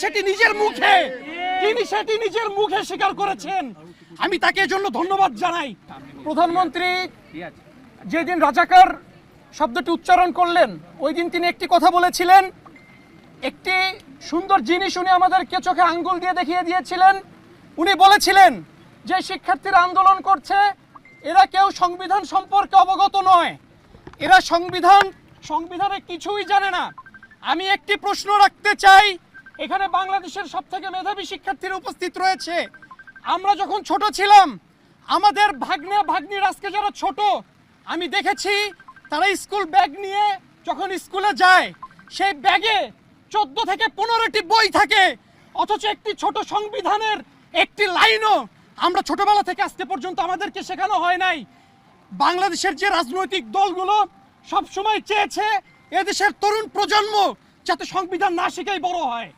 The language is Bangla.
সেটি নিজের মুখে স্বীকার করেছেন। আমি তাকে এজন্য ধন্যবাদ জানাই। প্রধানমন্ত্রী যেদিন রাজাকার শব্দটি উচ্চারণ করলেন, ওই দিন তিনি একটি কথা বলেছিলেন, একটি সুন্দর জিনিস উনি আমাদেরকে চোখে আঙ্গুল দিয়ে দেখিয়ে দিয়েছিলেন। উনি বলেছিলেন যে শিক্ষার্থীরা আন্দোলন করছে, এরা কেউ সংবিধান সম্পর্কে অবগত নয়, এরা সংবিধানে কিছুই জানে না। আমি একটি প্রশ্ন রাখতে চাই, এখানে বাংলাদেশের সবথেকে মেধাবী শিক্ষার্থীরা উপস্থিত রয়েছে। আমরা যখন ছোট ছিলাম, আমাদের ভাগ্নির আজকে যারা ছোট, আমি দেখেছি তারা স্কুল ব্যাগ নিয়ে যখন স্কুলে যায়, সেই ব্যাগে 14 থেকে 15টি বই থাকে, অথচ একটি ছোট সংবিধানের একটি লাইনও আমরা ছোটবেলা থেকে আজকে পর্যন্ত আমাদেরকে শেখানো হয় নাই। বাংলাদেশের যে রাজনৈতিক দলগুলো সবসময় চেয়েছে এদেশের তরুণ প্রজন্ম যাতে সংবিধান না শিখেই বড় হয়।